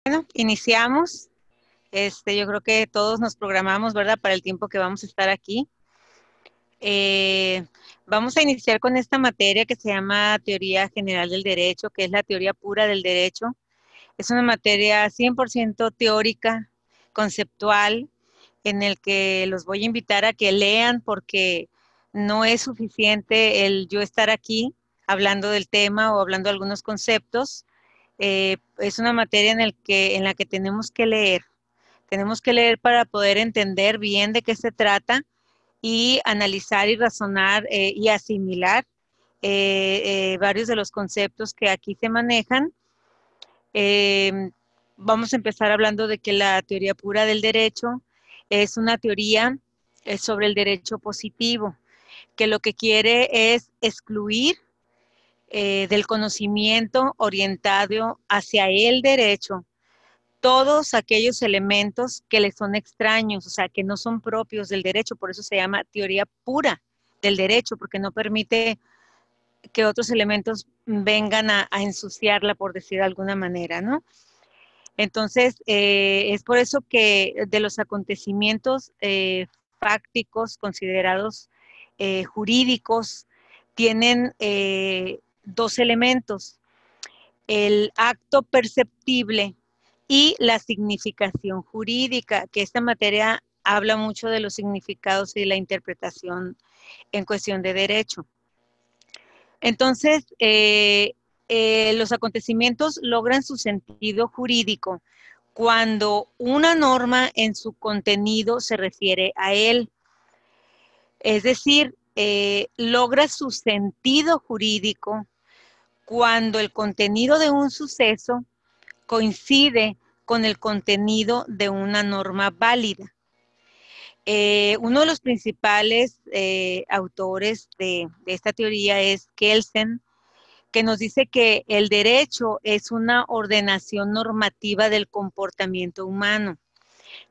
Bueno, iniciamos. Yo creo que todos nos programamos, ¿verdad? Para el tiempo que vamos a estar aquí. Eh, Vamos a iniciar con esta materia que se llama Teoría General del Derecho, que es la teoría pura del derecho. Es una materia 100% teórica, conceptual, en el que los voy a invitar a que lean porque no es suficiente el yo estar aquí hablando del tema o hablando de algunos conceptos. Es una materia en la que tenemos que leer. Tenemos que leer para poder entender bien de qué se trata y analizar y razonar y asimilar varios de los conceptos que aquí se manejan. Eh, Vamos a empezar hablando de que la teoría pura del derecho es una teoría sobre el derecho positivo, que lo que quiere es excluir del conocimiento orientado hacia el derecho todos aquellos elementos que le son extraños, o sea, que no son propios del derecho, por eso se llama teoría pura del derecho, porque no permite que otros elementos vengan a ensuciarla, por decir de alguna manera, ¿no? Entonces, es por eso que de los acontecimientos fácticos considerados jurídicos, tienen dos elementos: el acto perceptible y la significación jurídica, que esta materia habla mucho de los significados y la interpretación en cuestión de derecho. Entonces, los acontecimientos logran su sentido jurídico cuando una norma en su contenido se refiere a él. Es decir, logra su sentido jurídico cuando el contenido de un suceso coincide con el contenido de una norma válida. Uno de los principales autores de esta teoría es Kelsen, que nos dice que el derecho es una ordenación normativa del comportamiento humano,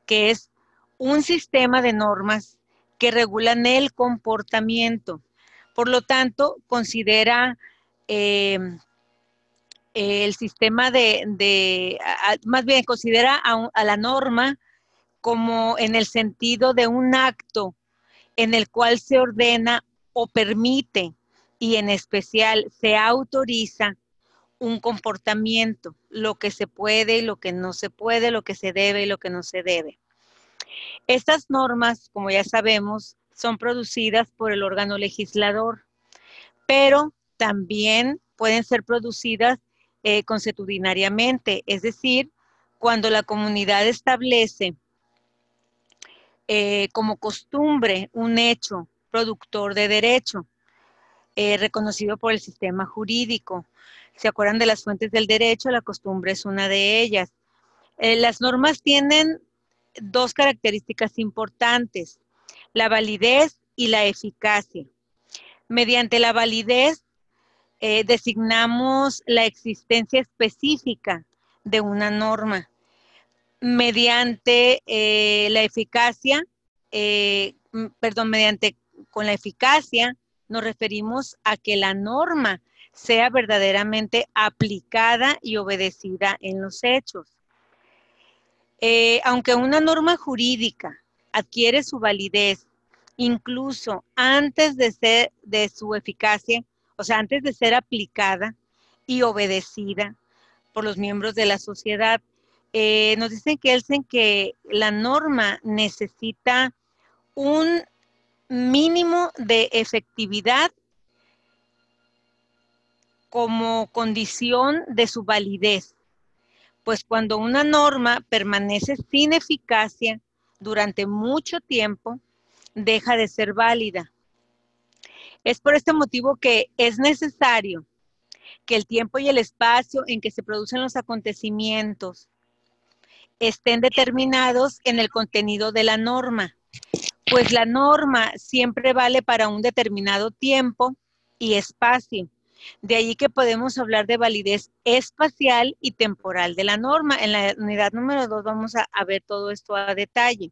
que es un sistema de normas que regulan el comportamiento. Por lo tanto, considera eh, el sistema más bien considera a la norma como en el sentido de un acto en el cual se ordena o permite y en especial se autoriza un comportamiento, lo que se puede y lo que no se puede, lo que se debe y lo que no se debe. Estas normas, como ya sabemos, son producidas por el órgano legislador, pero también pueden ser producidas consuetudinariamente, es decir, cuando la comunidad establece como costumbre un hecho productor de derecho reconocido por el sistema jurídico. ¿Se acuerdan de las fuentes del derecho? La costumbre es una de ellas. Las normas tienen dos características importantes: la validez y la eficacia. Mediante la validez designamos la existencia específica de una norma. Mediante la eficacia, mediante con la eficacia nos referimos a que la norma sea verdaderamente aplicada y obedecida en los hechos. Aunque una norma jurídica adquiere su validez incluso antes de su eficacia, o sea, antes de ser aplicada y obedecida por los miembros de la sociedad, nos dicen que la norma necesita un mínimo de efectividad como condición de su validez, pues cuando una norma permanece sin eficacia durante mucho tiempo, deja de ser válida. Es por este motivo que es necesario que el tiempo y el espacio en que se producen los acontecimientos estén determinados en el contenido de la norma, pues la norma siempre vale para un determinado tiempo y espacio. De allí que podemos hablar de validez espacial y temporal de la norma. En la unidad número 2 vamos a ver todo esto a detalle.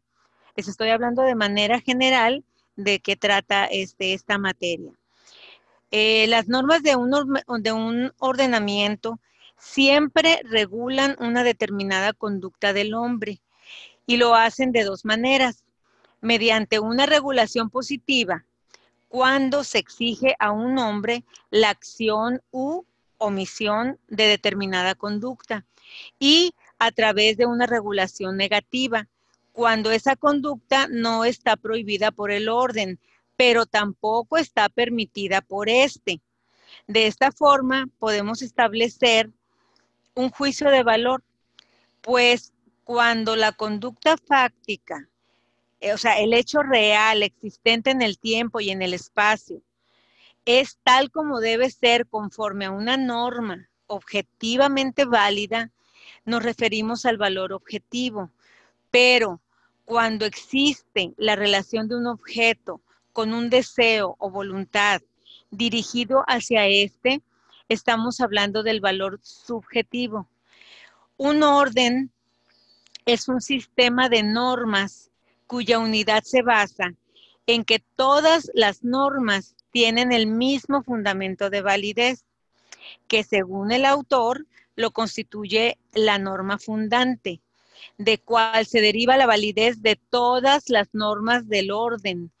Les estoy hablando de manera general de qué trata esta materia. Las normas de un ordenamiento siempre regulan una determinada conducta del hombre y lo hacen de dos maneras, mediante una regulación positiva, cuando se exige a un hombre la acción u omisión de determinada conducta, y a través de una regulación negativa, cuando esa conducta no está prohibida por el orden, pero tampoco está permitida por este. De esta forma podemos establecer un juicio de valor, pues cuando la conducta fáctica, o sea, el hecho real existente en el tiempo y en el espacio, es tal como debe ser conforme a una norma objetivamente válida, nos referimos al valor objetivo. Pero cuando existe la relación de un objeto con un deseo o voluntad dirigido hacia este, estamos hablando del valor subjetivo. Un orden es un sistema de normas cuya unidad se basa en que todas las normas tienen el mismo fundamento de validez, que según el autor lo constituye la norma fundante, de cual se deriva la validez de todas las normas del orden,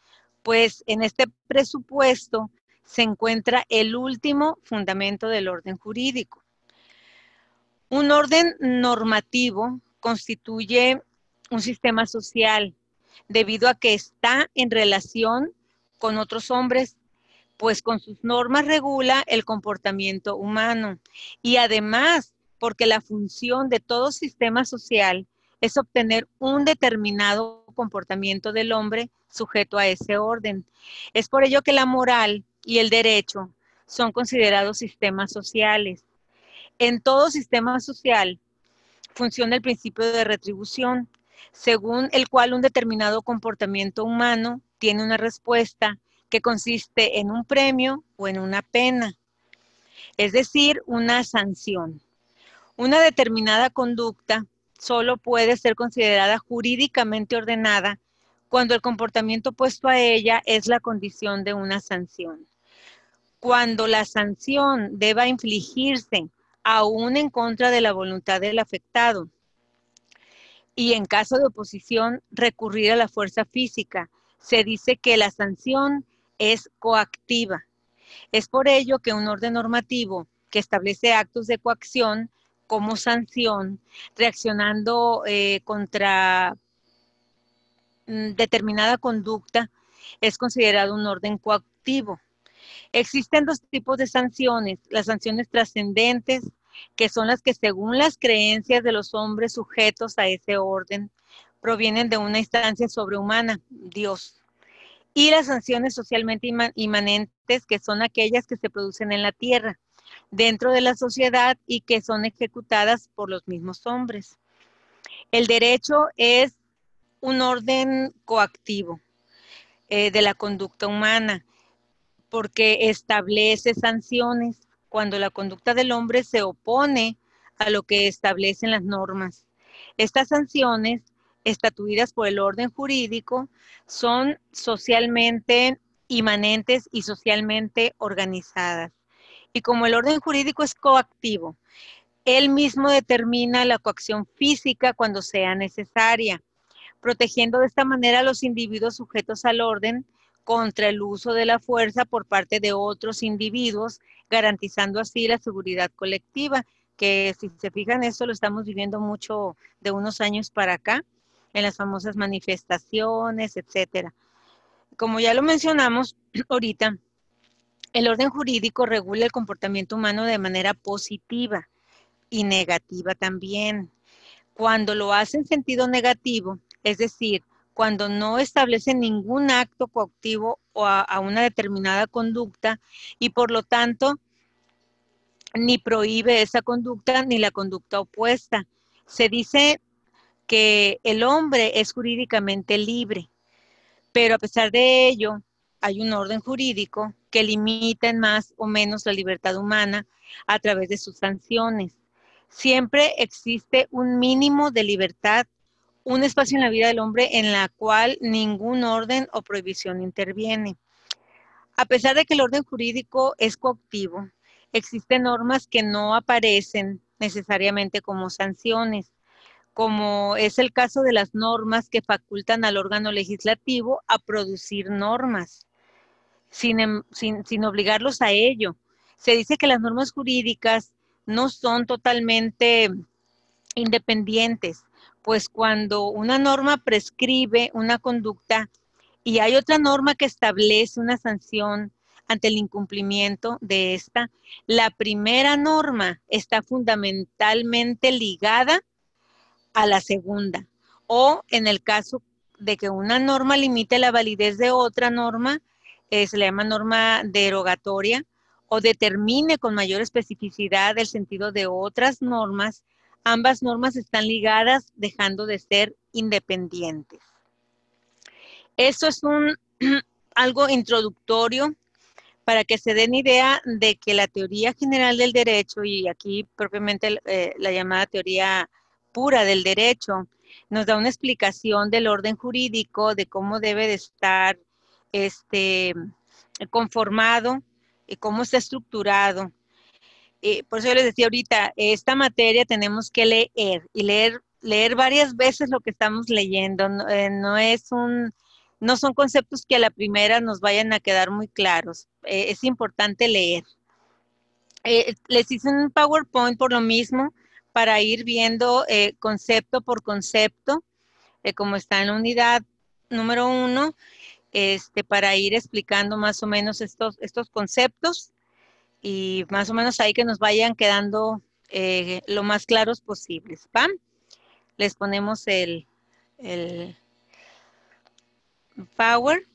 pues en este presupuesto se encuentra el último fundamento del orden jurídico. Un orden normativo constituye un sistema social debido a que está en relación con otros hombres, pues con sus normas regula el comportamiento humano y además porque la función de todo sistema social es obtener un determinado comportamiento del hombre sujeto a ese orden. Es por ello que la moral y el derecho son considerados sistemas sociales. En todo sistema social funciona el principio de retribución, según el cual un determinado comportamiento humano tiene una respuesta que consiste en un premio o en una pena, es decir, una sanción. Una determinada conducta solo puede ser considerada jurídicamente ordenada cuando el comportamiento opuesto a ella es la condición de una sanción. Cuando la sanción deba infligirse aún en contra de la voluntad del afectado, y en caso de oposición recurrir a la fuerza física, se dice que la sanción es coactiva. Es por ello que un orden normativo que establece actos de coacción como sanción, reaccionando contra determinada conducta, es considerado un orden coactivo. Existen dos tipos de sanciones: las sanciones trascendentes, que son las que según las creencias de los hombres sujetos a ese orden, provienen de una instancia sobrehumana, Dios. Y las sanciones socialmente inmanentes, que son aquellas que se producen en la tierra, dentro de la sociedad y que son ejecutadas por los mismos hombres. El derecho es un orden coactivo de la conducta humana, porque establece sanciones cuando la conducta del hombre se opone a lo que establecen las normas. Estas sanciones, estatuidas por el orden jurídico, son socialmente inmanentes y socialmente organizadas. Y como el orden jurídico es coactivo, él mismo determina la coacción física cuando sea necesaria, protegiendo de esta manera a los individuos sujetos al orden contra el uso de la fuerza por parte de otros individuos, garantizando así la seguridad colectiva, que si se fijan, esto lo estamos viviendo mucho de unos años para acá, en las famosas manifestaciones, etcétera. Como ya lo mencionamos ahorita, el orden jurídico regula el comportamiento humano de manera positiva y negativa también. Cuando lo hace en sentido negativo, es decir, cuando no establece ningún acto coactivo o a una determinada conducta y por lo tanto ni prohíbe esa conducta ni la conducta opuesta. Se dice que el hombre es jurídicamente libre, pero a pesar de ello hay un orden jurídico que limita en más o menos la libertad humana a través de sus sanciones. Siempre existe un mínimo de libertad, un espacio en la vida del hombre en la cual ningún orden o prohibición interviene. A pesar de que el orden jurídico es coactivo, existen normas que no aparecen necesariamente como sanciones, como es el caso de las normas que facultan al órgano legislativo a producir normas, sin obligarlos a ello. Se dice que las normas jurídicas no son totalmente independientes, pues cuando una norma prescribe una conducta y hay otra norma que establece una sanción ante el incumplimiento de esta, la primera norma está fundamentalmente ligada a la segunda. O en el caso de que una norma limite la validez de otra norma, se le llama norma derogatoria, o determine con mayor especificidad el sentido de otras normas, ambas normas están ligadas dejando de ser independientes. Eso es algo introductorio para que se den idea de que la teoría general del derecho, y aquí propiamente la llamada teoría pura del derecho, nos da una explicación del orden jurídico, de cómo debe de estar conformado y cómo está estructurado. Por eso yo les decía ahorita, esta materia tenemos que leer y leer varias veces lo que estamos leyendo. No son conceptos que a la primera nos vayan a quedar muy claros. Es importante leer. Les hice un PowerPoint por lo mismo, para ir viendo concepto por concepto, como está en la unidad número 1, para ir explicando más o menos estos conceptos y más o menos ahí que nos vayan quedando lo más claros posibles. ¿Va? Les ponemos el Power.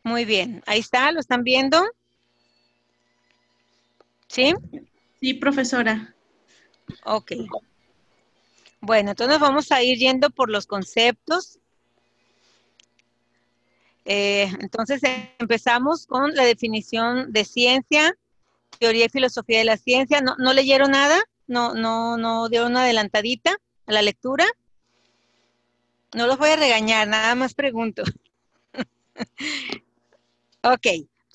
Muy bien, ahí está, ¿lo están viendo? ¿Sí? Sí, profesora. Ok. Bueno, entonces vamos a ir yendo por los conceptos. Entonces empezamos con la definición de ciencia, teoría y filosofía de la ciencia. ¿No leyeron nada? ¿No dieron una adelantadita a la lectura? No los voy a regañar, nada más pregunto. Ok,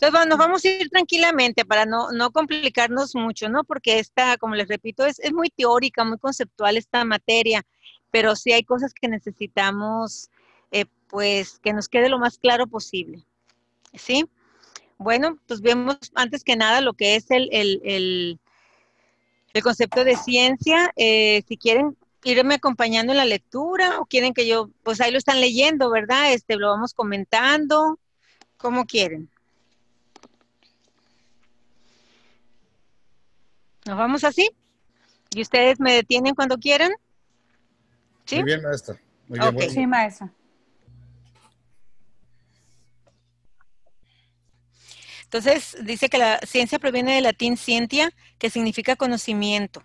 entonces nos vamos a ir tranquilamente para no complicarnos mucho, ¿no? Porque esta, como les repito, es muy teórica, muy conceptual esta materia, pero sí hay cosas que necesitamos, pues, que nos quede lo más claro posible, ¿sí? Bueno, pues vemos antes que nada lo que es el concepto de ciencia. Si quieren irme acompañando en la lectura o quieren que yo, pues ahí lo están leyendo, ¿verdad? Lo vamos comentando, como quieren. ¿Nos vamos así? ¿Y ustedes me detienen cuando quieran? ¿Sí? Muy bien, maestra. Muy bien, Ok. Sí, maestra. Entonces, dice que la ciencia proviene del latín scientia, que significa conocimiento.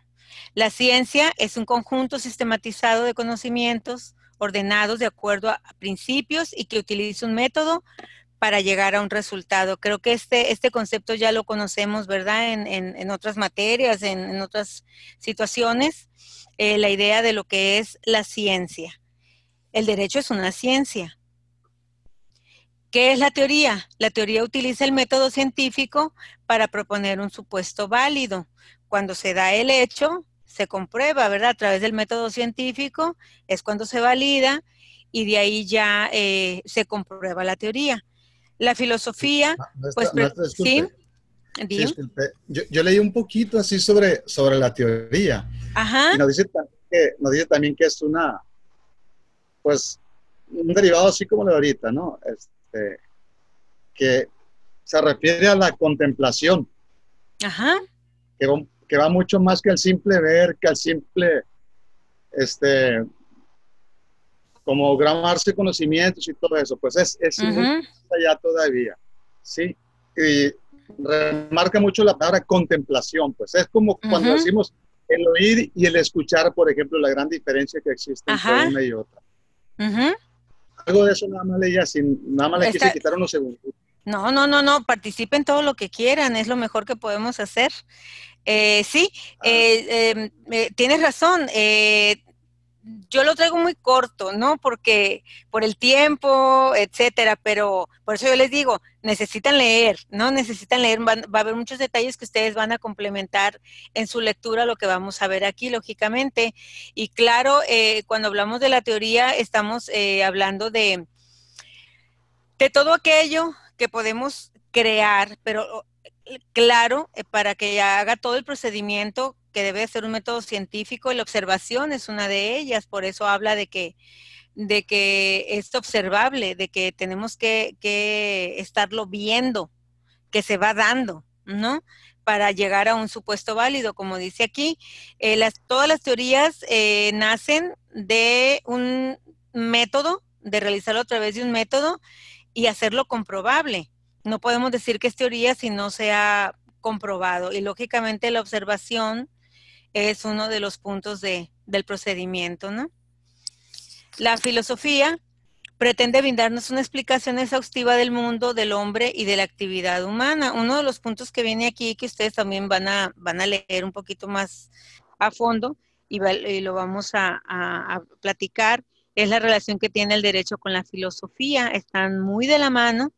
La ciencia es un conjunto sistematizado de conocimientos ordenados de acuerdo a principios y que utiliza un método para llegar a un resultado. Creo que este concepto ya lo conocemos, ¿verdad? En otras materias, en otras situaciones, la idea de lo que es la ciencia. El derecho es una ciencia. ¿Qué es la teoría? La teoría utiliza el método científico para proponer un supuesto válido. Cuando se da el hecho, se comprueba, ¿verdad? A través del método científico es cuando se valida y de ahí ya se comprueba la teoría. La filosofía, pues, Maestra, sí, disculpe. Sí, disculpe. Yo leí un poquito así sobre la teoría. Ajá. Y nos dice también que es pues, un derivado así como lo de ahorita, ¿no? Que se refiere a la contemplación. Ajá. Que va mucho más que el simple ver, que al simple, como grabarse conocimientos y todo eso. Pues es mucho más allá todavía, ¿sí? Y remarca mucho la palabra contemplación, pues es como cuando decimos el oír y el escuchar, por ejemplo, la gran diferencia que existe entre una y otra. Algo de eso nada más leía, nada más le quise quitar unos segundos. No, participen todo lo que quieran, es lo mejor que podemos hacer. Sí, tienes razón. yo lo traigo muy corto, ¿no? Porque por el tiempo, etcétera, pero por eso yo les digo, necesitan leer, ¿no? Necesitan leer, va a haber muchos detalles que ustedes van a complementar en su lectura lo que vamos a ver aquí, lógicamente. Y claro, cuando hablamos de la teoría, estamos hablando de todo aquello que podemos crear, pero claro, para que haga todo el procedimiento que debe ser un método científico, y la observación es una de ellas, por eso habla de que es observable, de que tenemos que estarlo viendo, que se va dando, ¿no? Para llegar a un supuesto válido, como dice aquí. Todas las teorías nacen de un método, de realizarlo a través de un método y hacerlo comprobable. No podemos decir que es teoría si no se ha comprobado. Y lógicamente la observación es uno de los puntos del procedimiento, ¿no? La filosofía pretende brindarnos una explicación exhaustiva del mundo, del hombre y de la actividad humana. Uno de los puntos que viene aquí, que ustedes también van a leer un poquito más a fondo y lo vamos a platicar, es la relación que tiene el derecho con la filosofía. Están muy de la mano,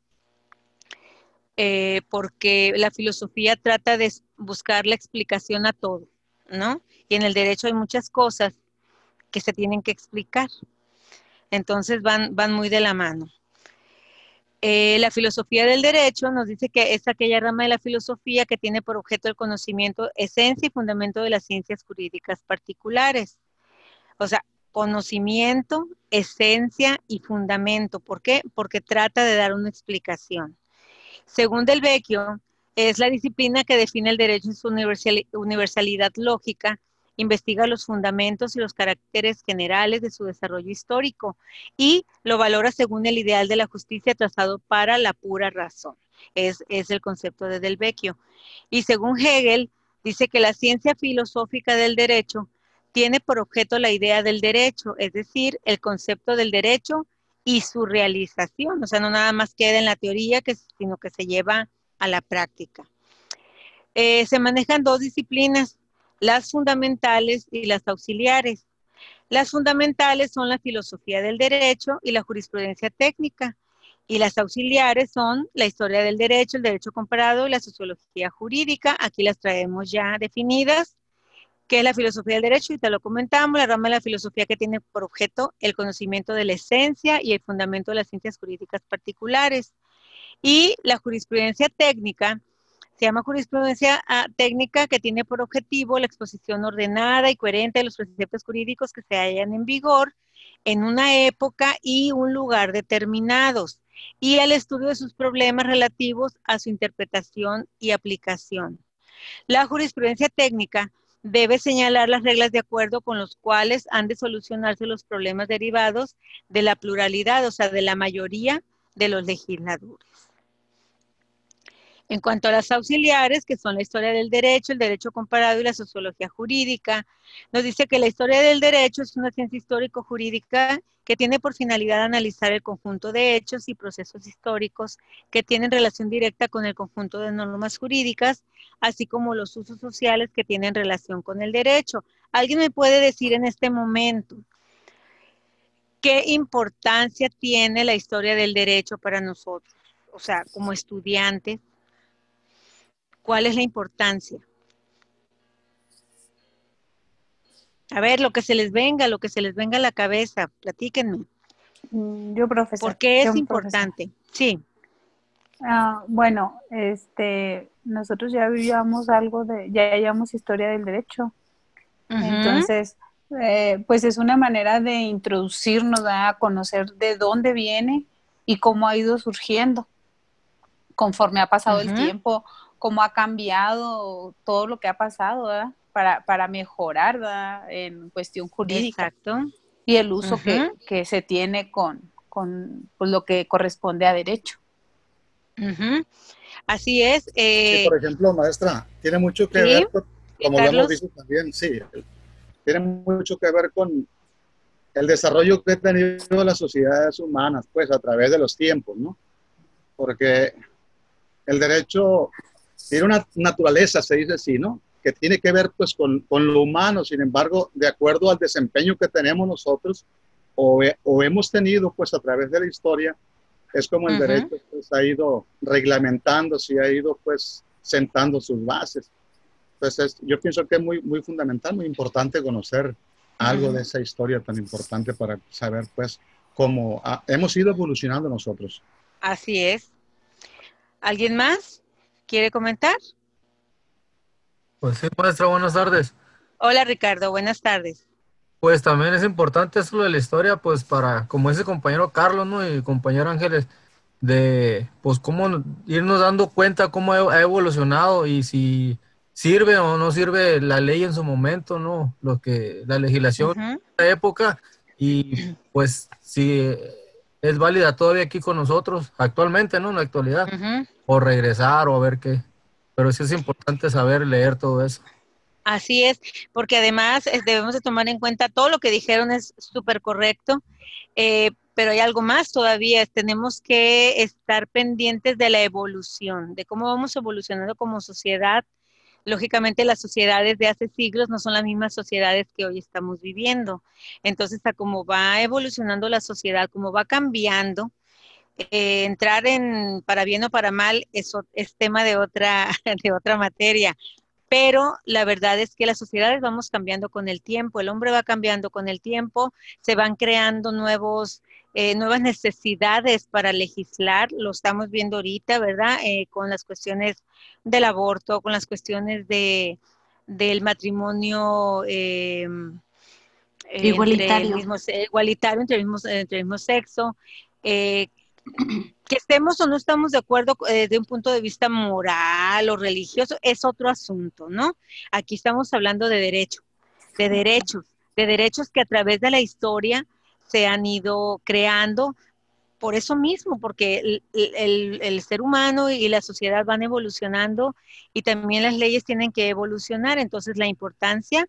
porque la filosofía trata de buscar la explicación a todo, ¿no? Y en el derecho hay muchas cosas que se tienen que explicar. Entonces van muy de la mano. La filosofía del derecho nos dice que es aquella rama de la filosofía que tiene por objeto el conocimiento, esencia y fundamento de las ciencias jurídicas particulares. O sea, conocimiento, esencia y fundamento. ¿Por qué? Porque trata de dar una explicación. Según Del Vecchio, es la disciplina que define el derecho en su universalidad lógica, investiga los fundamentos y los caracteres generales de su desarrollo histórico y lo valora según el ideal de la justicia trazado para la pura razón. Es el concepto de Del Vecchio. Y según Hegel, dice que la ciencia filosófica del derecho tiene por objeto la idea del derecho, es decir, el concepto del derecho y su realización. O sea, no nada más queda en la teoría, sino que se lleva a la práctica. Se manejan dos disciplinas, las fundamentales y las auxiliares. Las fundamentales son la filosofía del derecho y la jurisprudencia técnica, y las auxiliares son la historia del derecho, el derecho comparado y la sociología jurídica. Aquí las traemos ya definidas, que es la filosofía del derecho, y te lo comentamos, la rama de la filosofía que tiene por objeto el conocimiento de la esencia y el fundamento de las ciencias jurídicas particulares. Y la jurisprudencia técnica se llama jurisprudencia técnica, que tiene por objetivo la exposición ordenada y coherente de los preceptos jurídicos que se hallan en vigor en una época y un lugar determinados, y el estudio de sus problemas relativos a su interpretación y aplicación. La jurisprudencia técnica debe señalar las reglas de acuerdo con los cuales han de solucionarse los problemas derivados de la pluralidad, o sea, de la mayoría de los legisladores. En cuanto a las auxiliares, que son la historia del derecho, el derecho comparado y la sociología jurídica, nos dice que la historia del derecho es una ciencia histórico-jurídica que tiene por finalidad analizar el conjunto de hechos y procesos históricos que tienen relación directa con el conjunto de normas jurídicas, así como los usos sociales que tienen relación con el derecho. ¿Alguien me puede decir en este momento qué importancia tiene la historia del derecho para nosotros? O sea, como estudiantes, ¿cuál es la importancia? A ver, lo que se les venga a la cabeza, platíquenme. Yo, profesor. ¿Por qué es Yo, importante? Profesor. Sí. Bueno, nosotros ya vivíamos ya llevamos historia del derecho. Entonces, pues es una manera de introducirnos a conocer de dónde viene y cómo ha ido surgiendo conforme ha pasado el tiempo, cómo ha cambiado todo lo que ha pasado, ¿verdad? Para mejorar, ¿verdad? En cuestión jurídica. Exacto. Y el uso que se tiene con pues, lo que corresponde a derecho. Así es. Sí, por ejemplo, maestra, tiene mucho que ver, como lo hemos visto también, sí, tiene mucho que ver con el desarrollo que ha tenido las sociedades humanas, pues a través de los tiempos, ¿no? Porque el derecho tiene una naturaleza, se dice así, ¿no? que tiene que ver pues con lo humano. Sin embargo, de acuerdo al desempeño que tenemos nosotros o hemos tenido pues a través de la historia, es como el derecho pues, ha ido reglamentándose y ha ido pues sentando sus bases. Entonces, yo pienso que es muy, muy fundamental, muy importante conocer algo de esa historia tan importante para saber pues cómo hemos ido evolucionando nosotros. Así es. ¿Alguien más quiere comentar? Pues sí, maestra, buenas tardes. Hola, Ricardo, buenas tardes. Pues también es importante eso de la historia, pues para, como dice el compañero Carlos, ¿no? Y el compañero Ángeles, de pues cómo irnos dando cuenta cómo ha evolucionado y si sirve o no sirve la ley en su momento, ¿no? Lo que la legislación de esa época y pues si es válida todavía aquí con nosotros actualmente, ¿no? En la actualidad, o regresar o a ver qué. Pero sí es importante saber leer todo eso. Así es, porque además debemos de tomar en cuenta todo lo que dijeron es súper correcto, pero hay algo más todavía, tenemos que estar pendientes de la evolución, de cómo vamos evolucionando como sociedad. Lógicamente las sociedades de hace siglos no son las mismas sociedades que hoy estamos viviendo, entonces a cómo va evolucionando la sociedad, cómo va cambiando, entrar en para bien o para mal, eso es tema de de otra materia. Pero la verdad es que las sociedades vamos cambiando con el tiempo, el hombre va cambiando con el tiempo, se van creando nuevas necesidades para legislar, lo estamos viendo ahorita, ¿verdad? Con las cuestiones del aborto, con las cuestiones del matrimonio Igualitario. igualitario entre el mismo sexo. Que estemos o no estamos de acuerdo desde un punto de vista moral o religioso es otro asunto, ¿no? Aquí estamos hablando de derechos que a través de la historia se han ido creando por eso mismo, porque el ser humano y la sociedad van evolucionando y también las leyes tienen que evolucionar, entonces la importancia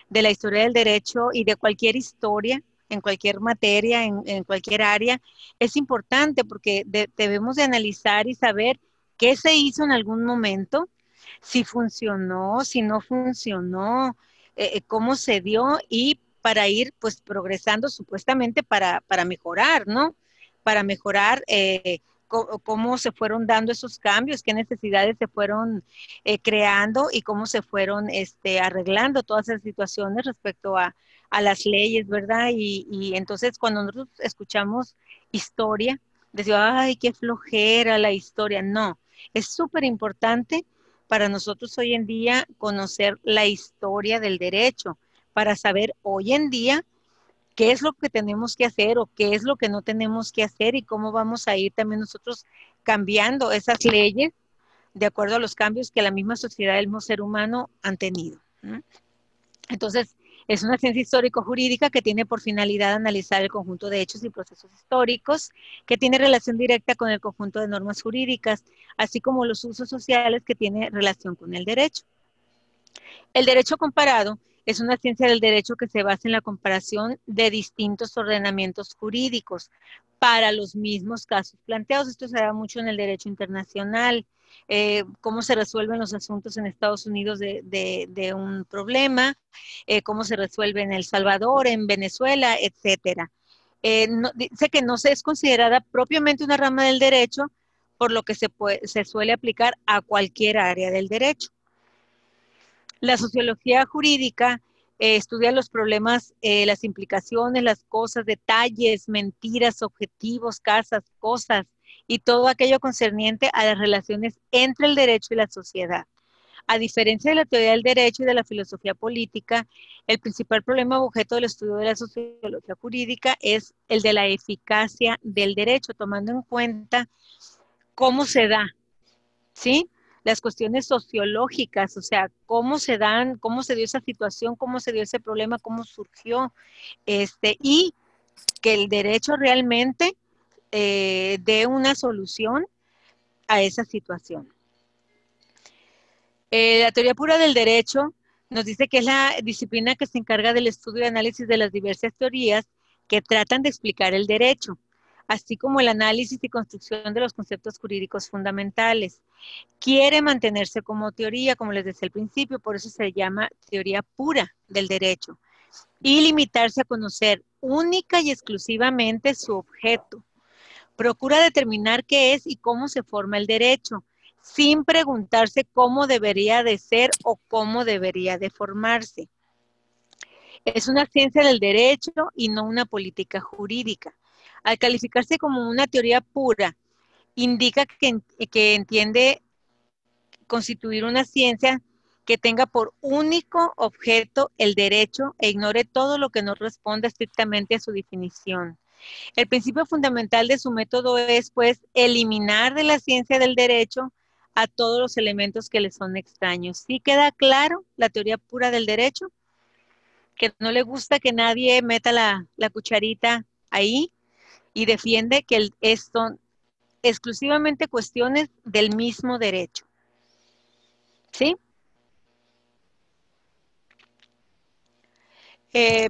de la historia del derecho y de cualquier historia, en cualquier materia, en cualquier área, es importante porque debemos de analizar y saber qué se hizo en algún momento, si funcionó, si no funcionó, cómo se dio y para ir pues progresando supuestamente para mejorar, ¿no? Para mejorar cómo se fueron dando esos cambios, qué necesidades se fueron creando y cómo se fueron arreglando todas esas situaciones respecto a las leyes, ¿verdad? Y entonces cuando nosotros escuchamos historia, decimos, ay, qué flojera la historia. No, es súper importante para nosotros hoy en día conocer la historia del derecho, para saber hoy en día qué es lo que tenemos que hacer o qué es lo que no tenemos que hacer y cómo vamos a ir también nosotros cambiando esas leyes de acuerdo a los cambios que la misma sociedad del mismo ser humano han tenido, ¿no? Entonces, es una ciencia histórico-jurídica que tiene por finalidad analizar el conjunto de hechos y procesos históricos, que tiene relación directa con el conjunto de normas jurídicas, así como los usos sociales que tiene relación con el derecho. El derecho comparado es una ciencia del derecho que se basa en la comparación de distintos ordenamientos jurídicos para los mismos casos planteados. Esto se da mucho en el derecho internacional, cómo se resuelven los asuntos en Estados Unidos de un problema, cómo se resuelve en El Salvador, en Venezuela, etcétera. Dice que no se es considerada propiamente una rama del derecho, por lo que se suele aplicar a cualquier área del derecho. La sociología jurídica estudia los problemas, las implicaciones, las cosas, detalles, mentiras, objetivos, cosas y todo aquello concerniente a las relaciones entre el derecho y la sociedad. A diferencia de la teoría del derecho y de la filosofía política, el principal problema objeto del estudio de la sociología jurídica es el de la eficacia del derecho, tomando en cuenta cómo se da, ¿sí? Las cuestiones sociológicas, o sea, cómo se dan, cómo se dio esa situación, cómo se dio ese problema, cómo surgió, y que el derecho realmente dé una solución a esa situación. La teoría pura del derecho nos dice que es la disciplina que se encarga del estudio y análisis de las diversas teorías que tratan de explicar el derecho, así como el análisis y construcción de los conceptos jurídicos fundamentales. quiere mantenerse como teoría, como les decía al principio, por eso se llama teoría pura del derecho, y limitarse a conocer única y exclusivamente su objeto. Procura determinar qué es y cómo se forma el derecho, sin preguntarse cómo debería de ser o cómo debería de formarse. Es una ciencia del derecho y no una política jurídica. Al calificarse como una teoría pura, indica que entiende constituir una ciencia que tenga por único objeto el derecho e ignore todo lo que no responda estrictamente a su definición. El principio fundamental de su método es, pues, eliminar de la ciencia del derecho a todos los elementos que le son extraños. ¿Sí queda claro la teoría pura del derecho? Que no le gusta que nadie meta la cucharita ahí y defiende que son exclusivamente cuestiones del mismo derecho. ¿Sí?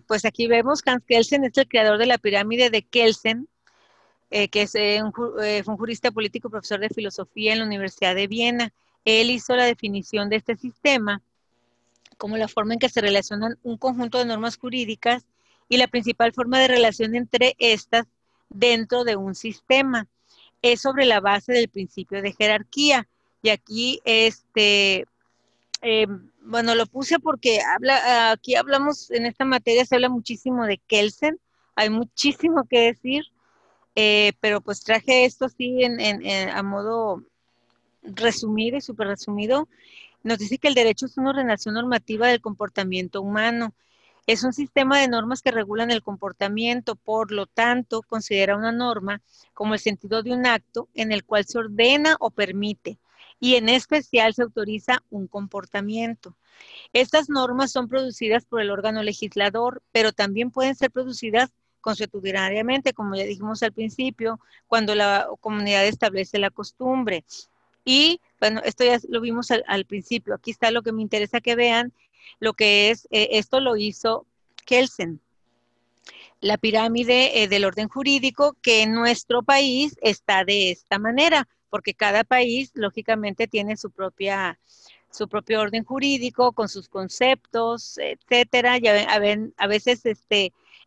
Pues aquí vemos que Hans Kelsen es el creador de la pirámide de Kelsen, que es fue un jurista político, profesor de filosofía en la Universidad de Viena. Él hizo la definición de este sistema como la forma en que se relacionan un conjunto de normas jurídicas y la principal forma de relación entre estas dentro de un sistema. Es sobre la base del principio de jerarquía. Y aquí, bueno, lo puse porque aquí hablamos, en esta materia se habla muchísimo de Kelsen, hay muchísimo que decir, pero pues traje esto así a modo resumido y súper resumido. Nos dice que el derecho es una ordenación normativa del comportamiento humano. Es un sistema de normas que regulan el comportamiento, por lo tanto, considera una norma como el sentido de un acto en el cual se ordena o permite, y en especial se autoriza un comportamiento. Estas normas son producidas por el órgano legislador, pero también pueden ser producidas consuetudinariamente, como ya dijimos al principio, cuando la comunidad establece la costumbre. Y bueno, esto ya lo vimos al principio. Aquí está lo que me interesa que vean, lo que es, esto lo hizo Kelsen, la pirámide del orden jurídico, que en nuestro país está de esta manera, porque cada país lógicamente tiene su propio orden jurídico, con sus conceptos, etcétera. Y a veces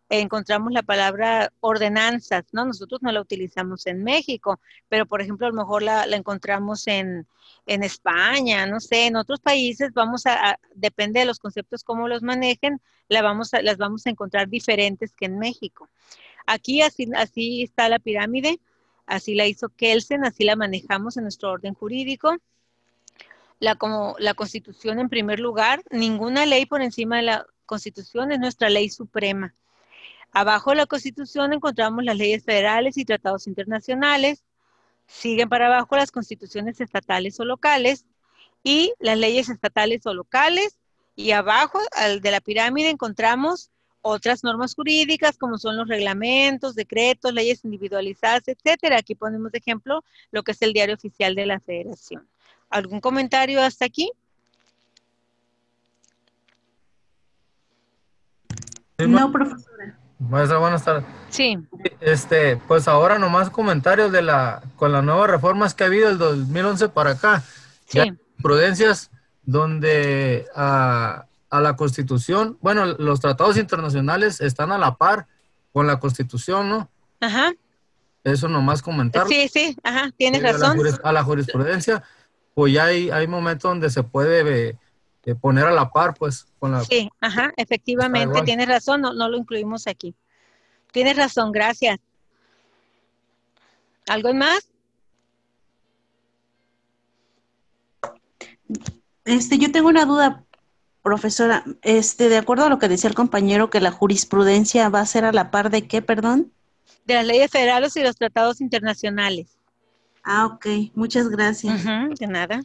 encontramos la palabra ordenanzas, ¿no? Nosotros no la utilizamos en México, pero por ejemplo a lo mejor la encontramos en España, no sé, en otros países depende de los conceptos cómo los manejen, las vamos a encontrar diferentes que en México. Aquí así está la pirámide, así la hizo Kelsen, así la manejamos en nuestro orden jurídico. La Constitución en primer lugar, ninguna ley por encima de la Constitución es nuestra ley suprema. Abajo de la Constitución encontramos las leyes federales y tratados internacionales, siguen para abajo las constituciones estatales o locales y las leyes estatales o locales, y abajo de la pirámide encontramos otras normas jurídicas como son los reglamentos, decretos, leyes individualizadas, etcétera. Aquí ponemos de ejemplo lo que es el Diario Oficial de la Federación. ¿Algún comentario hasta aquí? No, profesora. Maestra, buenas tardes. Sí. Pues ahora nomás comentarios con las nuevas reformas que ha habido del 2011 para acá. Sí. Ya prudencias donde a la Constitución, bueno, los tratados internacionales están a la par con la Constitución, ¿no? Ajá. Eso nomás comentar. Sí, ajá, tienes razón. A la jurisprudencia, pues ya hay momentos donde se puede poner a la par, pues, con la... Sí, ajá, efectivamente, tienes razón, no lo incluimos aquí. Tienes razón, gracias. ¿Algo más? Yo tengo una duda, profesora. De acuerdo a lo que decía el compañero, que la jurisprudencia va a ser a la par de ¿qué, perdón? De las leyes federales y los tratados internacionales. Ah, ok. Muchas gracias. De nada.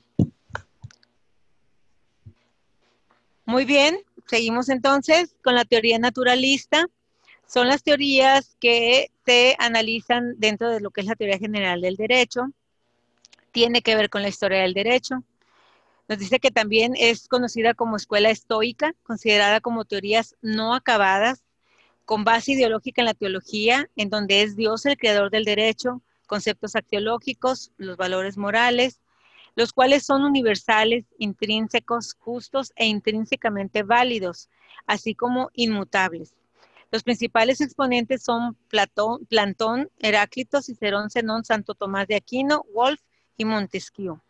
Muy bien, seguimos entonces con la teoría naturalista. Son las teorías que se analizan dentro de lo que es la teoría general del derecho. Tiene que ver con la historia del derecho. Nos dice que también es conocida como escuela estoica, considerada como teorías no acabadas, con base ideológica en la teología, en donde es Dios el creador del derecho, conceptos axiológicos, los valores morales. los cuales son universales, intrínsecos, justos e intrínsecamente válidos, así como inmutables. Los principales exponentes son Platón, Heráclito, Cicerón, Zenón, Santo Tomás de Aquino, Wolff y Montesquieu.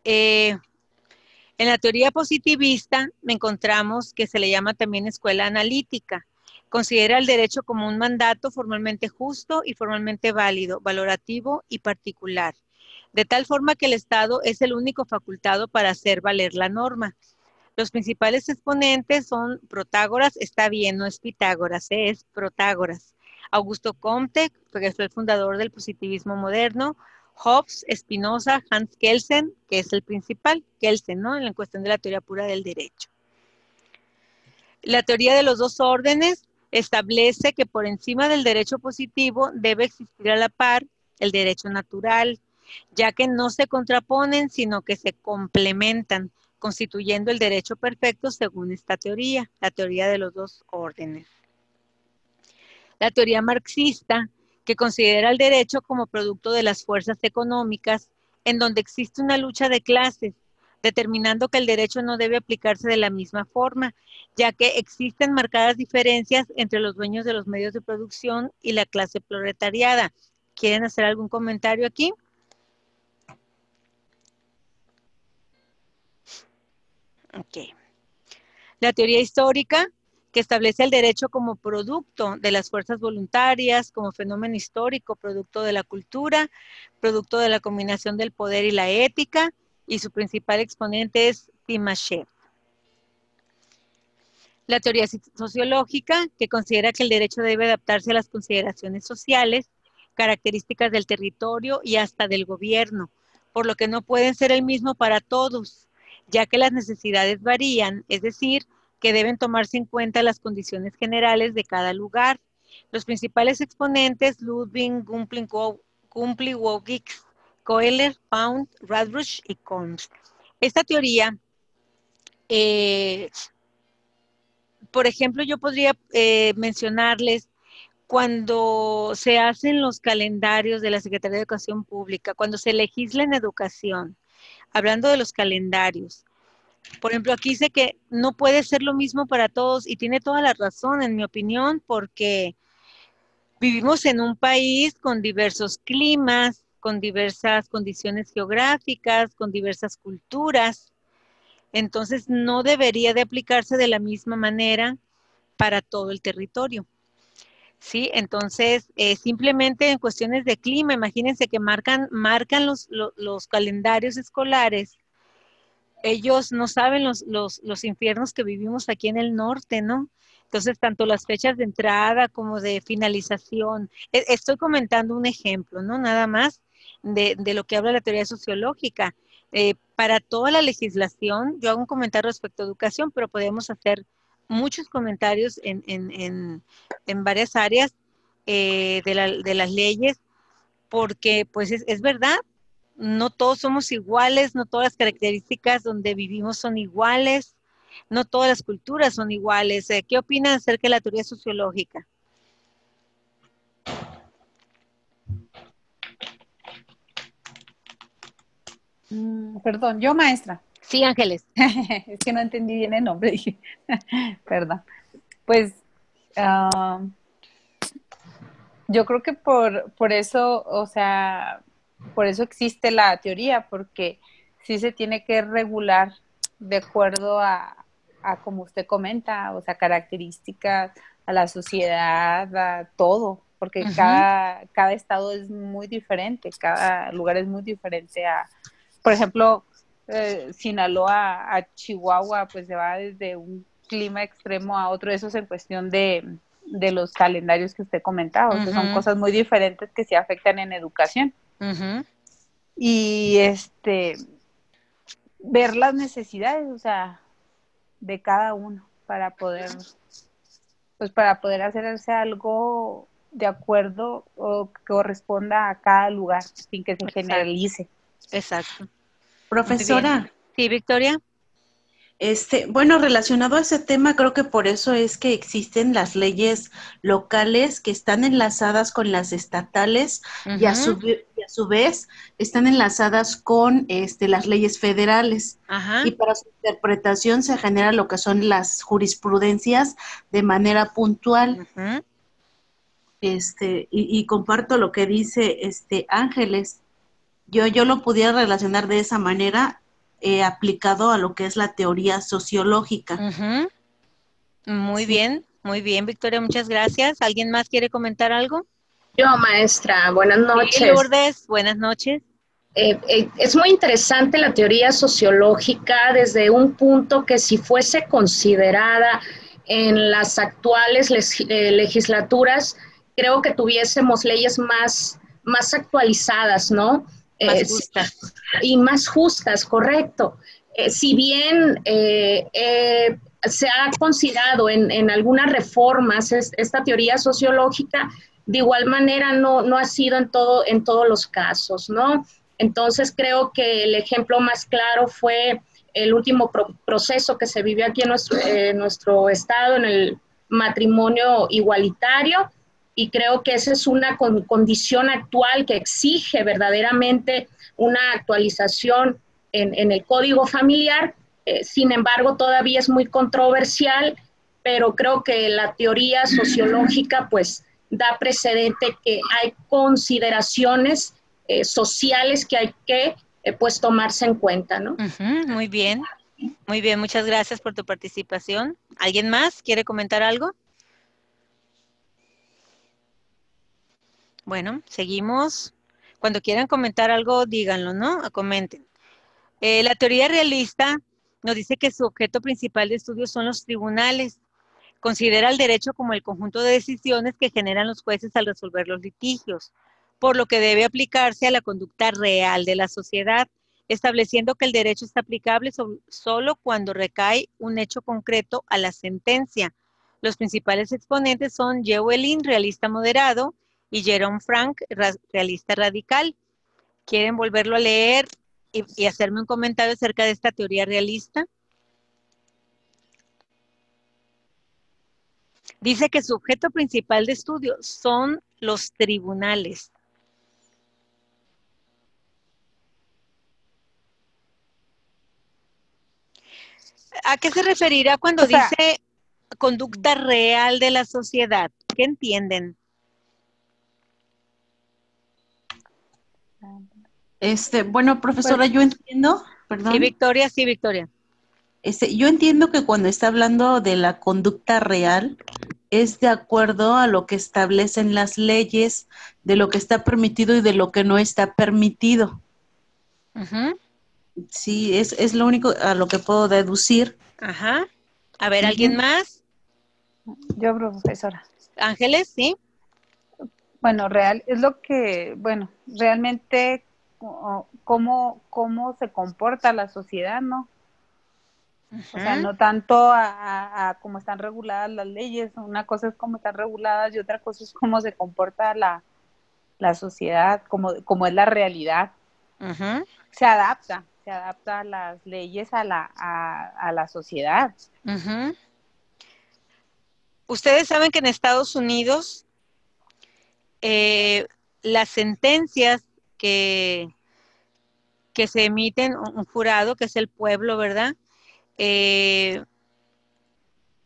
En la teoría positivista encontramos que se le llama también escuela analítica. Considera el derecho como un mandato formalmente justo y formalmente válido, valorativo y particular, de tal forma que el Estado es el único facultado para hacer valer la norma. Los principales exponentes son Protágoras, está bien, no es Pitágoras, es Protágoras. Augusto Comte, que fue el fundador del positivismo moderno. Hobbes, Spinoza, Hans Kelsen, que es el principal, Kelsen, ¿no? En la cuestión de la teoría pura del derecho. La teoría de los dos órdenes establece que por encima del derecho positivo debe existir a la par el derecho natural, ya que no se contraponen, sino que se complementan, constituyendo el derecho perfecto según esta teoría, la teoría de los dos órdenes. La teoría marxista, que considera el derecho como producto de las fuerzas económicas, en donde existe una lucha de clases, determinando que el derecho no debe aplicarse de la misma forma, ya que existen marcadas diferencias entre los dueños de los medios de producción y la clase proletariada. ¿Quieren hacer algún comentario aquí? Ok. La teoría histórica, que establece el derecho como producto de las fuerzas voluntarias, como fenómeno histórico, producto de la cultura, producto de la combinación del poder y la ética, y su principal exponente es Timoshev. La teoría sociológica, que considera que el derecho debe adaptarse a las consideraciones sociales, características del territorio y hasta del gobierno, por lo que no pueden ser el mismo para todos, ya que las necesidades varían, es decir, que deben tomarse en cuenta las condiciones generales de cada lugar. Los principales exponentes, Ludwig, Gumplin-Wogix, Kohler, Pound, Radbruch y Corms. Esta teoría, por ejemplo, yo podría mencionarles cuando se hacen los calendarios de la Secretaría de Educación Pública, cuando se legisla en educación, hablando de los calendarios. Por ejemplo, aquí dice que no puede ser lo mismo para todos y tiene toda la razón, en mi opinión, porque vivimos en un país con diversos climas, con diversas condiciones geográficas, con diversas culturas. Entonces, no debería de aplicarse de la misma manera para todo el territorio. ¿Sí? Entonces, simplemente en cuestiones de clima, imagínense que marcan los calendarios escolares. Ellos no saben los infiernos que vivimos aquí en el norte, ¿no? Entonces, tanto las fechas de entrada como de finalización. Estoy comentando un ejemplo, ¿no? Nada más de lo que habla la teoría sociológica. Para toda la legislación, yo hago un comentario respecto a educación, pero podemos hacer muchos comentarios en varias áreas de las leyes, porque pues es verdad, no todos somos iguales, no todas las características donde vivimos son iguales, no todas las culturas son iguales. ¿Qué opinan acerca de la teoría sociológica? Perdón, yo maestra. Sí, Ángeles. Es que no entendí bien el nombre, dije. Perdón. Pues yo creo que por eso, o sea, por eso existe la teoría, porque sí se tiene que regular de acuerdo a como usted comenta, o sea, características, a la sociedad, a todo, porque cada estado es muy diferente, cada lugar es muy diferente a, por ejemplo, Sinaloa a Chihuahua, pues se va desde un clima extremo a otro, eso es en cuestión de los calendarios que usted comentaba, o sea, son cosas muy diferentes que se afectan en educación. Y ver las necesidades, o sea, de cada uno para poder hacerse algo de acuerdo o que corresponda a cada lugar sin que se generalice. Exacto. Profesora. Sí, Victoria. Bueno, relacionado a ese tema, creo que por eso es que existen las leyes locales que están enlazadas con las estatales y a Ujú. y a su vez están enlazadas con las leyes federales. Ajá. Y para su interpretación se genera lo que son las jurisprudencias de manera puntual. Ujú. Y comparto lo que dice Ángeles. Yo lo pudiera relacionar de esa manera, aplicado a lo que es la teoría sociológica. Ujú. Sí. Muy bien, Victoria, muchas gracias. ¿Alguien más quiere comentar algo? Yo, maestra, buenas Sí, noches. Lourdes, buenas noches. Es muy interesante la teoría sociológica desde un punto que si fuese considerada en las actuales legislaturas, creo que tuviésemos leyes más actualizadas, ¿no? Más Sí, justas. y más justas, correcto. Si bien se ha considerado en algunas reformas esta teoría sociológica, de igual manera no ha sido en todos los casos, ¿no? Entonces creo que el ejemplo más claro fue el último proceso que se vivió aquí en nuestro estado, en el matrimonio igualitario, y creo que esa es una condición actual que exige verdaderamente una actualización en el código familiar. Sin embargo, todavía es muy controversial, pero creo que la teoría sociológica pues da precedente que hay consideraciones sociales que hay que pues tomarse en cuenta, ¿no? Ujú, muy bien, muchas gracias por tu participación. ¿Alguien más quiere comentar algo? Bueno, seguimos. Cuando quieran comentar algo, díganlo, ¿no? Comenten. La teoría realista nos dice que su objeto principal de estudio son los tribunales. Considera el derecho como el conjunto de decisiones que generan los jueces al resolver los litigios, por lo que debe aplicarse a la conducta real de la sociedad, estableciendo que el derecho está aplicable solo cuando recae un hecho concreto a la sentencia. Los principales exponentes son Llewellyn, realista moderado, y Jerome Frank, realista radical. ¿Quieren volverlo a leer y hacerme un comentario acerca de esta teoría realista? Dice que su objeto principal de estudio son los tribunales. ¿A qué se referirá cuando O sea, dice conducta real de la sociedad? ¿Qué entienden? Bueno, profesora, pues yo entiendo, Sí, perdón, Victoria, sí, Victoria. yo entiendo que cuando está hablando de la conducta real, es de acuerdo a lo que establecen las leyes, de lo que está permitido y de lo que no está permitido. Uh-huh. Sí, es lo único a lo que puedo deducir. Ajá. A ver, ¿alguien Uh-huh. más? yo, profesora. Ángeles, sí. Bueno, es lo que, bueno, realmente cómo se comporta la sociedad, ¿no? O sea, Uh-huh. no tanto a cómo están reguladas las leyes, una cosa es cómo están reguladas y otra cosa es cómo se comporta la sociedad, cómo es la realidad. Uh-huh. Se adapta a las leyes a la sociedad. Uh-huh. Ustedes saben que en Estados Unidos las sentencias que, que se emiten, un jurado, que es el pueblo, ¿verdad?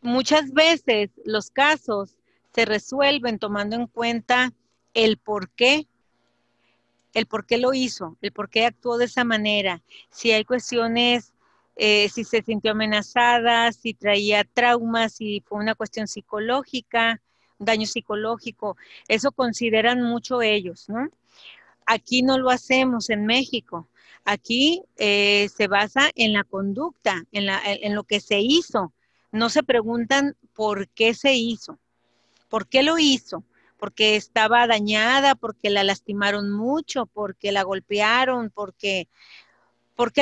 Muchas veces los casos se resuelven tomando en cuenta el por qué lo hizo, el por qué actuó de esa manera, si hay cuestiones, si se sintió amenazada, si traía traumas, si fue una cuestión psicológica, daño psicológico, eso consideran mucho ellos, ¿no? Aquí no lo hacemos en México. Aquí se basa en la conducta, en lo que se hizo. No se preguntan por qué se hizo, por qué lo hizo, porque estaba dañada, porque la lastimaron mucho, porque la golpearon, ¿por qué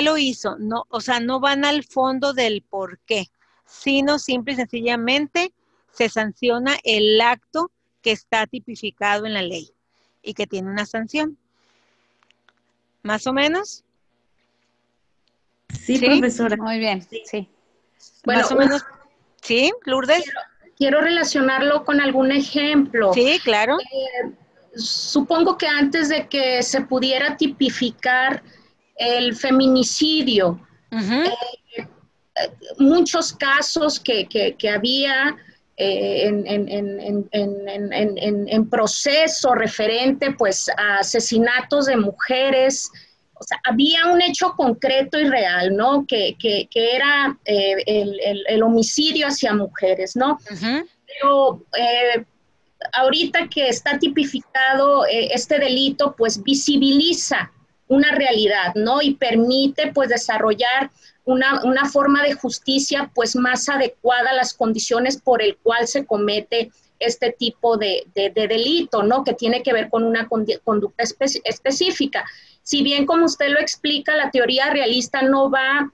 lo hizo? No, o sea, no van al fondo del por qué, sino simple y sencillamente se sanciona el acto que está tipificado en la ley y que tiene una sanción. ¿Más o menos? Sí, ¿Sí? profesora. Muy bien, sí. Bueno, más o menos, ¿sí, Lourdes? Quiero relacionarlo con algún ejemplo. Sí, claro. Supongo que antes de que se pudiera tipificar el feminicidio, muchos casos que había en proceso referente pues a asesinatos de mujeres, o sea, había un hecho concreto y real, ¿no? Que era el homicidio hacia mujeres, ¿no? Pero ahorita que está tipificado este delito, pues visibiliza una realidad, ¿no? Y permite pues desarrollar una forma de justicia pues más adecuada a las condiciones por el cual se comete este tipo de delito, ¿no? Que tiene que ver con una conducta específica. Si bien, como usted lo explica, la teoría realista no va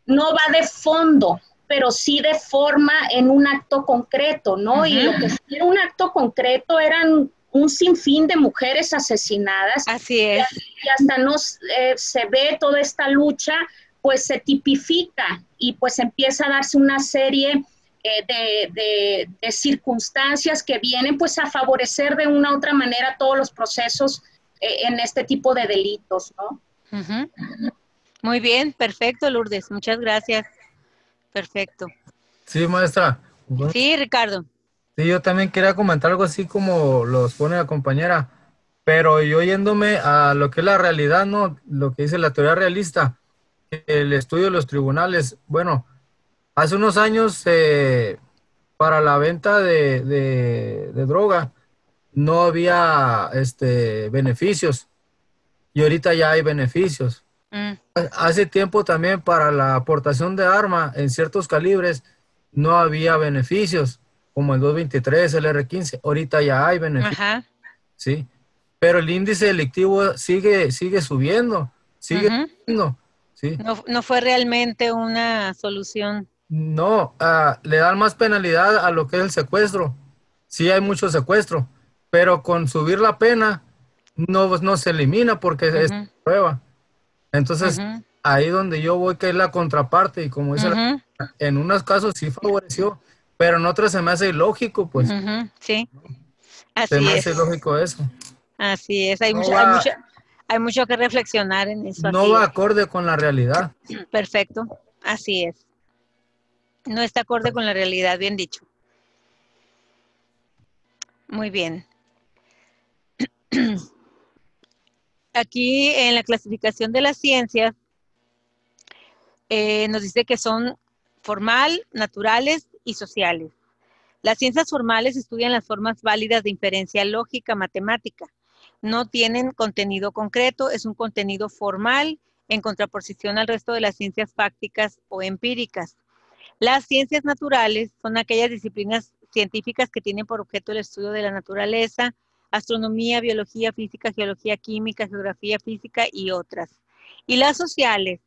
de fondo, pero sí de forma en un acto concreto, ¿no? Y lo que era un acto concreto eran un sinfín de mujeres asesinadas. Así es. Y hasta no se ve toda esta lucha, pues se tipifica y pues empieza a darse una serie de circunstancias que vienen pues a favorecer de una u otra manera todos los procesos en este tipo de delitos, ¿no? Muy bien, perfecto, Lourdes, muchas gracias. Perfecto. Sí, maestra. Sí, Ricardo. Sí, yo también quería comentar algo así como los pone la compañera, pero yo yéndome a lo que es la realidad, ¿no? Lo que dice la teoría realista, el estudio de los tribunales. Bueno, hace unos años para la venta de droga no había beneficios y ahorita ya hay beneficios. Hace tiempo también para la aportación de arma en ciertos calibres no había beneficios, como el 223, el R15. Ahorita ya hay beneficios. Ajá. Sí, pero el índice delictivo sigue subiendo, sigue subiendo, ¿sí? No fue realmente una solución. No, le dan más penalidad a lo que es el secuestro. Sí hay mucho secuestro, pero con subir la pena no se elimina porque es prueba. Entonces, ahí donde yo voy, que es la contraparte, y como dice, en unos casos sí favoreció, pero en otros se me hace ilógico, pues. Sí, Se así me es. hace ilógico eso. Así es, No hay mucho que reflexionar en eso. No va acorde con la realidad. Perfecto, así es. No está acorde con la realidad, bien dicho. Muy bien. Aquí en la clasificación de las ciencias nos dice que son formal, naturales y sociales. Las ciencias formales estudian las formas válidas de inferencia lógica matemática. No tienen contenido concreto, es un contenido formal en contraposición al resto de las ciencias fácticas o empíricas. Las ciencias naturales son aquellas disciplinas científicas que tienen por objeto el estudio de la naturaleza, astronomía, biología, física, geología, química, geografía, física y otras. Y las sociales,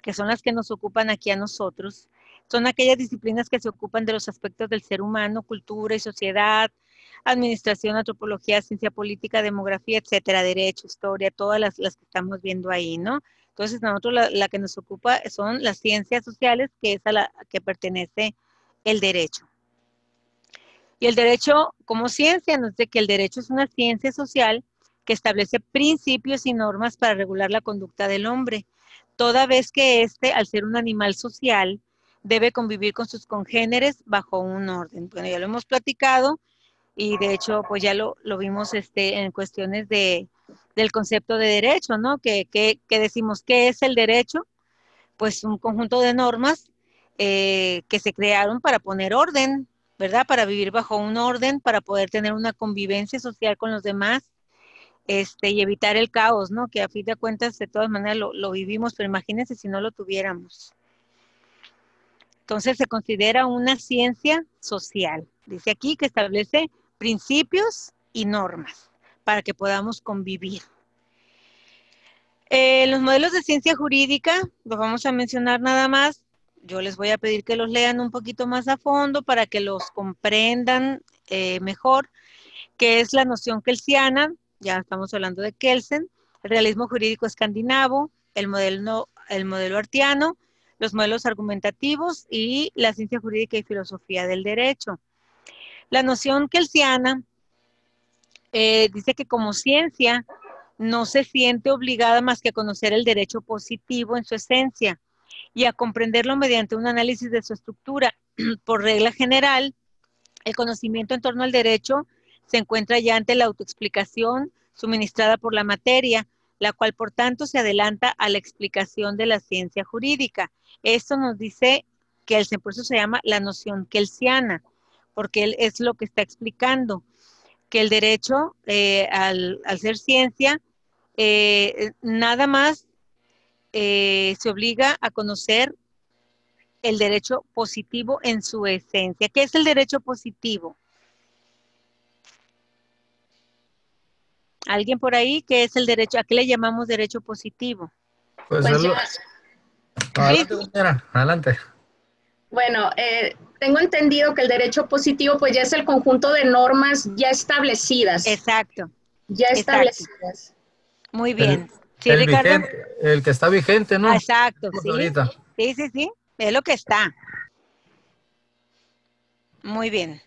que son las que nos ocupan aquí a nosotros, son aquellas disciplinas que se ocupan de los aspectos del ser humano, cultura y sociedad, administración, antropología, ciencia política, demografía, etcétera, derecho, historia, todas las que estamos viendo ahí, ¿no? Entonces, nosotros la que nos ocupa son las ciencias sociales, que es a la que pertenece el derecho. Y el derecho como ciencia nos dice que el derecho es una ciencia social que establece principios y normas para regular la conducta del hombre, toda vez que éste, al ser un animal social, debe convivir con sus congéneres bajo un orden. Bueno, ya lo hemos platicado y de hecho, pues ya lo vimos en cuestiones del concepto de derecho, ¿no? Que decimos, ¿qué es el derecho? Pues un conjunto de normas que se crearon para poner orden, ¿verdad? Para vivir bajo un orden, para poder tener una convivencia social con los demás, y evitar el caos, ¿no? Que a fin de cuentas, de todas maneras, lo vivimos, pero imagínense si no lo tuviéramos. Entonces, se considera una ciencia social. Dice aquí que establece principios y normas para que podamos convivir. Los modelos de ciencia jurídica, los vamos a mencionar nada más. Yo les voy a pedir que los lean un poquito más a fondo para que los comprendan mejor, que es la noción kelsiana, ya estamos hablando de Kelsen, el realismo jurídico escandinavo, el modelo artiano, los modelos argumentativos y la ciencia jurídica y filosofía del derecho. La noción kelsiana dice que como ciencia no se siente obligada más que a conocer el derecho positivo en su esencia y a comprenderlo mediante un análisis de su estructura. Por regla general, el conocimiento en torno al derecho se encuentra ya ante la autoexplicación suministrada por la materia, la cual por tanto se adelanta a la explicación de la ciencia jurídica. Esto nos dice que por eso se llama la noción kelsiana, porque él es lo que está explicando, que el derecho, al ser ciencia, nada más se obliga a conocer el derecho positivo en su esencia. ¿Qué es el derecho positivo? ¿Alguien por ahí? ¿Qué es el derecho? ¿A qué le llamamos derecho positivo? Pues Pues es lo... ya, Adelante, compañera, adelante. bueno, tengo entendido que el derecho positivo pues ya es el conjunto de normas ya establecidas. Exacto, Ya exacto. establecidas. Muy bien. ¿Sí, El Ricardo? vigente, el que está vigente, ¿no? Exacto, Pues sí. ahorita. Sí, sí, sí. Es lo que está. Muy bien.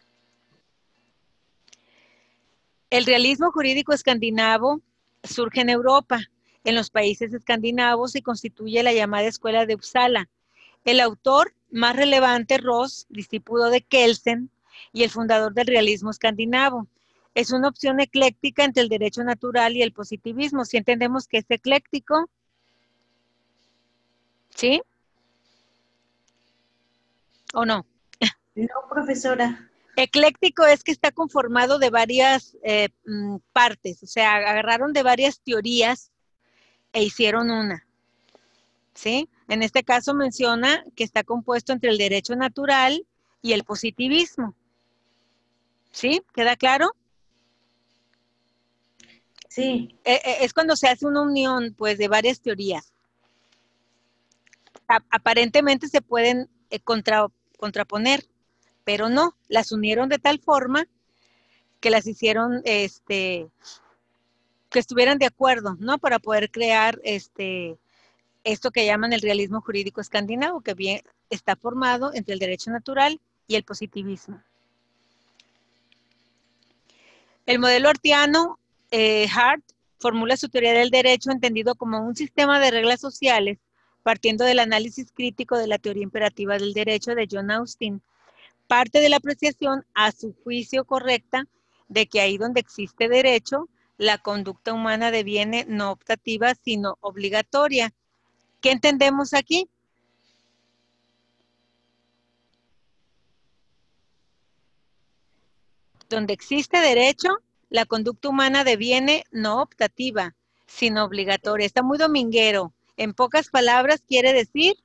El realismo jurídico escandinavo surge en Europa. En los países escandinavos se constituye la llamada Escuela de Uppsala. El autor más relevante, Ross, discípulo de Kelsen, y el fundador del realismo escandinavo. Es una opción ecléctica entre el derecho natural y el positivismo. ¿Sí entendemos que es ecléctico? ¿Sí? ¿O no? No, profesora. Ecléctico es que está conformado de varias partes, o sea, agarraron de varias teorías e hicieron una, ¿sí? En este caso menciona que está compuesto entre el derecho natural y el positivismo, ¿sí? ¿Queda claro? Sí. Es cuando se hace una unión, pues, de varias teorías. Aparentemente se pueden contraponer, pero no, las unieron de tal forma que las hicieron, que estuvieran de acuerdo, ¿no? Para poder crear esto que llaman el realismo jurídico escandinavo, que bien está formado entre el derecho natural y el positivismo. El modelo artiano, Hart, formula su teoría del derecho entendido como un sistema de reglas sociales, partiendo del análisis crítico de la teoría imperativa del derecho de John Austin. Parte de la apreciación, a su juicio correcta, de que ahí donde existe derecho, la conducta humana deviene no optativa, sino obligatoria. ¿Qué entendemos aquí? Donde existe derecho, la conducta humana deviene no optativa, sino obligatoria. Está muy dominguero. En pocas palabras, quiere decir...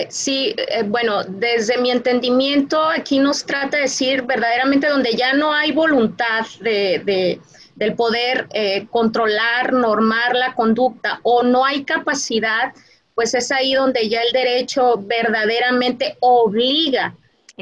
Sí, bueno, desde mi entendimiento, aquí nos trata de decir verdaderamente donde ya no hay voluntad del poder controlar, normar la conducta o no hay capacidad, pues es ahí donde ya el derecho verdaderamente obliga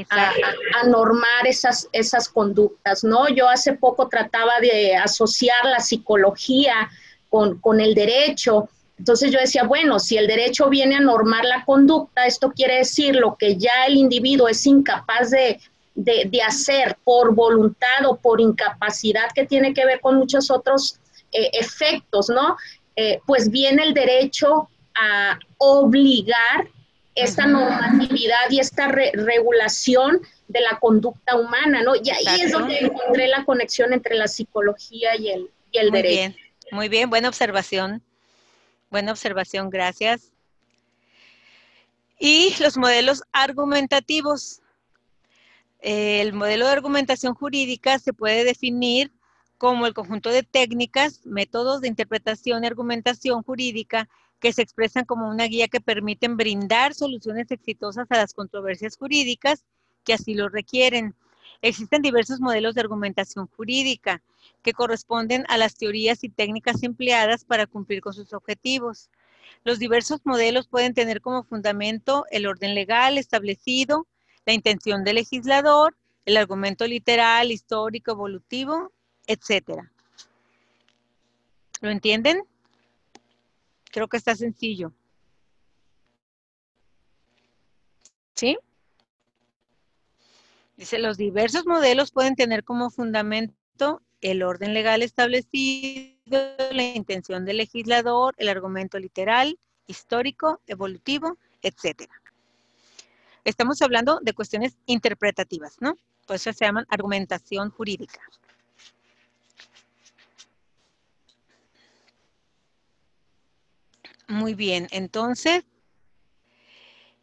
a normar esas conductas, ¿no? Yo hace poco trataba de asociar la psicología con el derecho. Entonces yo decía, bueno, si el derecho viene a normar la conducta, esto quiere decir lo que ya el individuo es incapaz de hacer por voluntad o por incapacidad, que tiene que ver con muchos otros efectos, ¿no? Pues viene el derecho a obligar esta normatividad y esta regulación de la conducta humana, ¿no? Y ahí es donde encontré la conexión entre la psicología y el muy derecho. Muy bien, buena observación. Buena observación, gracias. Y los modelos argumentativos. El modelo de argumentación jurídica se puede definir como el conjunto de técnicas, métodos de interpretación y argumentación jurídica que se expresan como una guía que permiten brindar soluciones exitosas a las controversias jurídicas que así lo requieren. Existen diversos modelos de argumentación jurídica que corresponden a las teorías y técnicas empleadas para cumplir con sus objetivos. Los diversos modelos pueden tener como fundamento el orden legal establecido, la intención del legislador, el argumento literal, histórico, evolutivo, etcétera. ¿Lo entienden? Creo que está sencillo. ¿Sí? Dice, los diversos modelos pueden tener como fundamento el orden legal establecido, la intención del legislador, el argumento literal, histórico, evolutivo, etcétera. Estamos hablando de cuestiones interpretativas, ¿no? Por eso se llaman argumentación jurídica. Muy bien, entonces,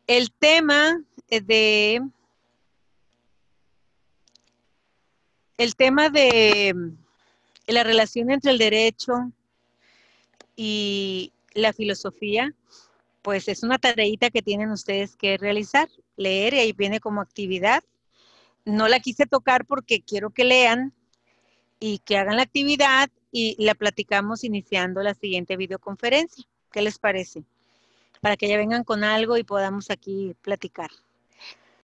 el tema de la relación entre el derecho y la filosofía, pues es una tareita que tienen ustedes que realizar, leer, y ahí viene como actividad. No la quise tocar porque quiero que lean y que hagan la actividad y la platicamos iniciando la siguiente videoconferencia. ¿Qué les parece? Para que ya vengan con algo y podamos aquí platicar.